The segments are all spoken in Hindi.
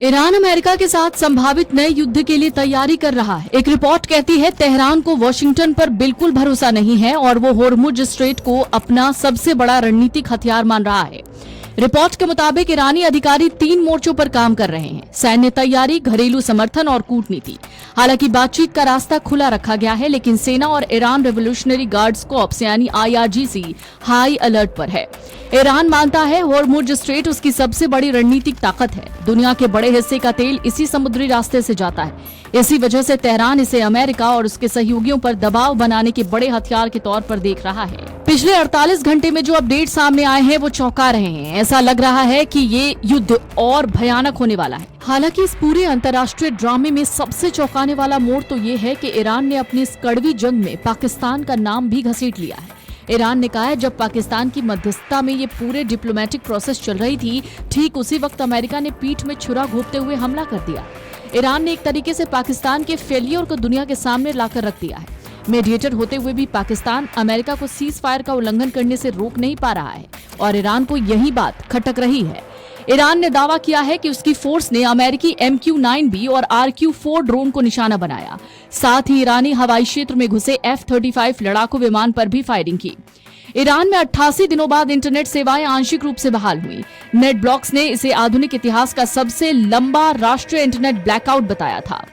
ईरान अमेरिका के साथ संभावित नए युद्ध के लिए तैयारी कर रहा है। एक रिपोर्ट कहती है तेहरान को वॉशिंगटन पर बिल्कुल भरोसा नहीं है और वो होर्मुज स्ट्रेट को अपना सबसे बड़ा रणनीतिक हथियार मान रहा है। रिपोर्ट के मुताबिक ईरानी अधिकारी 3 मोर्चों पर काम कर रहे हैं: सैन्य तैयारी, घरेलू समर्थन और कूटनीति। हालांकि बातचीत का रास्ता खुला रखा गया है, लेकिन सेना और ईरान रेवोल्यूशनरी गार्ड्स कॉर्प्स यानी IRGC हाई अलर्ट पर है। ईरान मानता है होर्मुज स्ट्रेट उसकी सबसे बड़ी रणनीतिक ताकत है। दुनिया के बड़े हिस्से का तेल इसी समुद्री रास्ते से जाता है। इसी वजह से तेहरान इसे अमेरिका और उसके सहयोगियों पर दबाव बनाने के बड़े हथियार के तौर पर देख रहा है। पिछले 48 घंटे में जो अपडेट सामने आए हैं वो चौंका रहे हैं। ऐसा लग रहा है कि ये युद्ध और भयानक होने वाला है। हालांकि इस पूरे अंतर्राष्ट्रीय ड्रामे में सबसे चौंकाने वाला मोड़ तो ये है कि ईरान ने अपनी इस कड़वी जंग में पाकिस्तान का नाम भी घसीट लिया है। ईरान ने कहा है जब पाकिस्तान की मध्यस्थता में ये पूरे डिप्लोमेटिक प्रोसेस चल रही थी, ठीक उसी वक्त अमेरिका ने पीठ में छुरा घोंपते हुए हमला कर दिया। ईरान ने एक तरीके से पाकिस्तान के फेलियर को दुनिया के सामने लाकर रख दिया है। मीडिएटर होते हुए भी पाकिस्तान अमेरिका को सीज फायर का उल्लंघन करने से रोक नहीं पा रहा है और ईरान को यही बात खटक रही है। ईरान ने दावा किया है कि उसकी फोर्स ने अमेरिकी MQ-9B और RQ-4 ड्रोन को निशाना बनाया। साथ ही ईरानी हवाई क्षेत्र में घुसे F-35 लड़ाकू विमान पर भी फायरिंग की। ईरान में 88 दिनों बाद इंटरनेट सेवाएं आंशिक रूप से बहाल हुई। नेट ब्लॉक्स ने इसे आधुनिक इतिहास का सबसे लंबा राष्ट्रीय इंटरनेट ब्लैकआउट बताया था।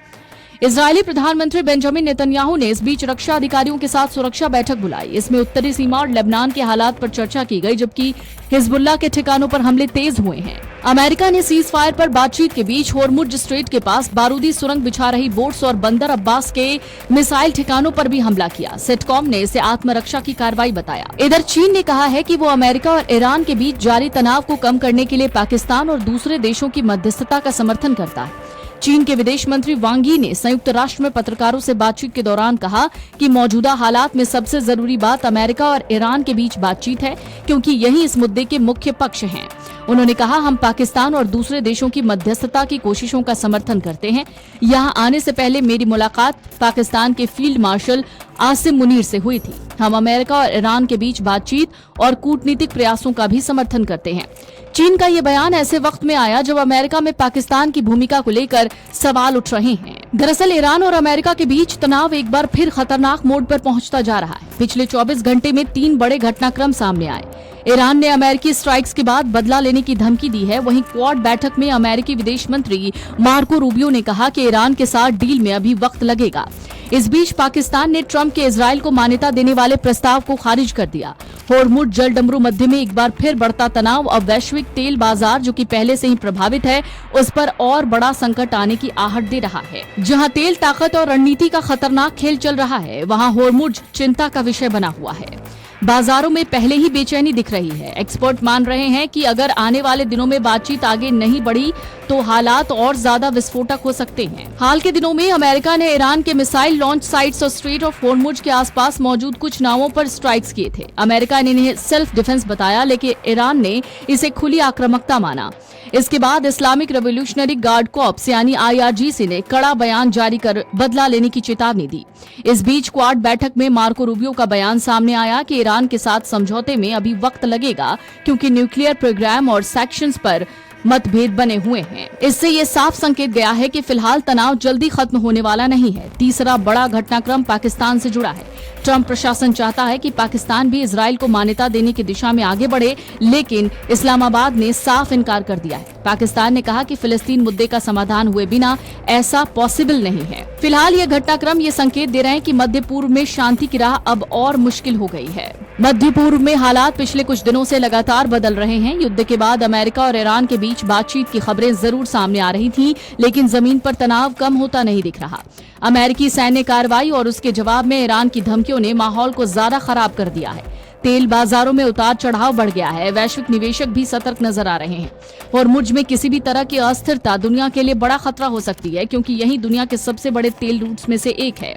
इजरायली प्रधानमंत्री बेंजामिन नेतन्याहू ने इस बीच रक्षा अधिकारियों के साथ सुरक्षा बैठक बुलाई। इसमें उत्तरी सीमा और लेबनान के हालात पर चर्चा की गई, जबकि हिजबुल्लाह के ठिकानों पर हमले तेज हुए हैं। अमेरिका ने सीज फायर पर बातचीत के बीच होर्मुज स्ट्रेट के पास बारूदी सुरंग बिछा रही बोट्स और बंदर अब्बास के मिसाइल ठिकानों पर भी हमला किया। सेटकॉम ने इसे आत्मरक्षा की कार्रवाई बताया। इधर चीन ने कहा है कि वो अमेरिका और ईरान के बीच जारी तनाव को कम करने के लिए पाकिस्तान और दूसरे देशों की मध्यस्थता का समर्थन करता है। चीन के विदेश मंत्री वांग यी ने संयुक्त राष्ट्र में पत्रकारों से बातचीत के दौरान कहा कि मौजूदा हालात में सबसे जरूरी बात अमेरिका और ईरान के बीच बातचीत है, क्योंकि यही इस मुद्दे के मुख्य पक्ष हैं। उन्होंने कहा, हम पाकिस्तान और दूसरे देशों की मध्यस्थता की कोशिशों का समर्थन करते हैं। यहाँ आने से पहले मेरी मुलाकात पाकिस्तान के फील्ड मार्शल आसिम मुनीर से हुई थी। हम अमेरिका और ईरान के बीच बातचीत और कूटनीतिक प्रयासों का भी समर्थन करते हैं। चीन का ये बयान ऐसे वक्त में आया जब अमेरिका में पाकिस्तान की भूमिका को लेकर सवाल उठ रहे हैं। दरअसल ईरान और अमेरिका के बीच तनाव एक बार फिर खतरनाक मोड पर पहुंचता जा रहा है। पिछले 24 घंटे में 3 बड़े घटनाक्रम सामने आए। ईरान ने अमेरिकी स्ट्राइक्स के बाद बदला लेने की धमकी दी है। वहीं क्वाड बैठक में अमेरिकी विदेश मंत्री मार्को रूबियो ने कहा कि ईरान के साथ डील में अभी वक्त लगेगा। इस बीच पाकिस्तान ने ट्रंप के इजराइल को मान्यता देने वाले प्रस्ताव को खारिज कर दिया। होर्मुज जल डमरू मध्य में एक बार फिर बढ़ता तनाव अब वैश्विक तेल बाजार, जो कि पहले से ही प्रभावित है, उस पर और बड़ा संकट आने की आहट दे रहा है। जहां तेल ताकत और रणनीति का खतरनाक खेल चल रहा है, वहां होर्मुज चिंता का विषय बना हुआ है। बाजारों में पहले ही बेचैनी दिख रही है। एक्सपर्ट मान रहे हैं कि अगर आने वाले दिनों में बातचीत आगे नहीं बढ़ी तो हालात और ज्यादा विस्फोटक हो सकते हैं। हाल के दिनों में अमेरिका ने ईरान के मिसाइल लॉन्च साइट्स और स्ट्रेट ऑफ होर्मुज के आसपास मौजूद कुछ नावों पर स्ट्राइक्स किए थे। अमेरिका ने इन्हें सेल्फ डिफेंस बताया, लेकिन ईरान ने इसे खुली आक्रामकता माना। इसके बाद इस्लामिक रेवोल्यूशनरी गार्ड कॉर्प्स यानी IRGC ने कड़ा बयान जारी कर बदला लेने की चेतावनी दी। इस बीच क्वाड बैठक में मार्को रूबियो का बयान सामने आया कि ईरान के साथ समझौते में अभी वक्त लगेगा, क्योंकि न्यूक्लियर प्रोग्राम और सेक्शंस पर मतभेद बने हुए हैं। इससे ये साफ संकेत गया है कि फिलहाल तनाव जल्दी खत्म होने वाला नहीं है। तीसरा बड़ा घटनाक्रम पाकिस्तान से जुड़ा है। ट्रंप प्रशासन चाहता है कि पाकिस्तान भी इजराइल को मान्यता देने की दिशा में आगे बढ़े, लेकिन इस्लामाबाद ने साफ इनकार कर दिया है। पाकिस्तान ने कहा कि फिलिस्तीन मुद्दे का समाधान हुए बिना ऐसा पॉसिबल नहीं है। फिलहाल ये घटनाक्रम ये संकेत दे रहे हैं कि मध्य पूर्व में शांति की राह अब और मुश्किल हो गई है। मध्य पूर्व में हालात पिछले कुछ दिनों से लगातार बदल रहे हैं। युद्ध के बाद अमेरिका और ईरान के बीच बातचीत की खबरें जरूर सामने आ रही थीं, लेकिन जमीन पर तनाव कम होता नहीं दिख रहा। अमेरिकी सैन्य कार्रवाई और उसके जवाब में ईरान की धमकियों ने माहौल को ज्यादा खराब कर दिया है। तेल बाजारों में उतार चढ़ाव बढ़ गया है। वैश्विक निवेशक भी सतर्क नजर आ रहे हैं। होर्मुज में किसी भी तरह की अस्थिरता दुनिया के लिए बड़ा खतरा हो सकती है, क्योंकि यही दुनिया के सबसे बड़े तेल रूट्स में से एक है।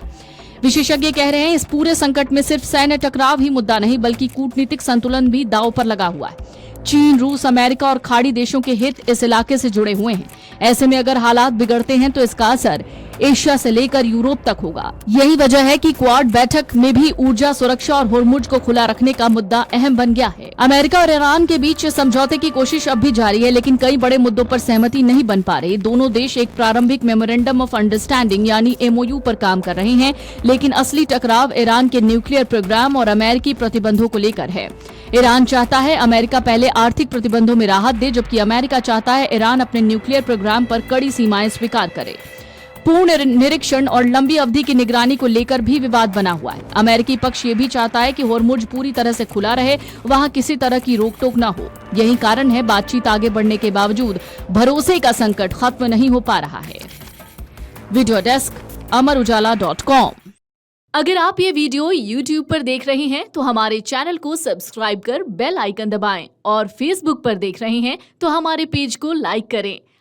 विशेषज्ञ कह रहे हैं इस पूरे संकट में सिर्फ सैन्य टकराव ही मुद्दा नहीं, बल्कि कूटनीतिक संतुलन भी दांव पर लगा हुआ है। चीन, रूस, अमेरिका और खाड़ी देशों के हित इस इलाके से जुड़े हुए हैं। ऐसे में अगर हालात बिगड़ते हैं तो इसका असर एशिया से लेकर यूरोप तक होगा। यही वजह है कि क्वाड बैठक में भी ऊर्जा सुरक्षा और होर्मुज को खुला रखने का मुद्दा अहम बन गया है। अमेरिका और ईरान के बीच समझौते की कोशिश अब भी जारी है, लेकिन कई बड़े मुद्दों पर सहमति नहीं बन पा रही। दोनों देश एक प्रारंभिक मेमोरेंडम ऑफ अंडरस्टैंडिंग यानी MOU पर काम कर रहे हैं, लेकिन असली टकराव ईरान के न्यूक्लियर प्रोग्राम और अमेरिकी प्रतिबंधों को लेकर है। ईरान चाहता है अमेरिका पहले आर्थिक प्रतिबंधों में राहत दे, जबकि अमेरिका चाहता है ईरान अपने न्यूक्लियर प्रोग्राम पर कड़ी सीमाएं स्वीकार करे। पूर्ण निरीक्षण और लंबी अवधि की निगरानी को लेकर भी विवाद बना हुआ है। अमेरिकी पक्ष ये भी चाहता है कि होर्मुज पूरी तरह से खुला रहे, वहां किसी तरह की रोक टोक न हो। यही कारण है बातचीत आगे बढ़ने के बावजूद भरोसे का संकट खत्म नहीं हो पा रहा है। Video desk amarujala.com। अगर आप ये वीडियो YouTube पर देख रहे हैं तो हमारे चैनल को सब्सक्राइब कर बेल आइकन दबाएं, और Facebook पर देख रहे हैं तो हमारे पेज को लाइक करें।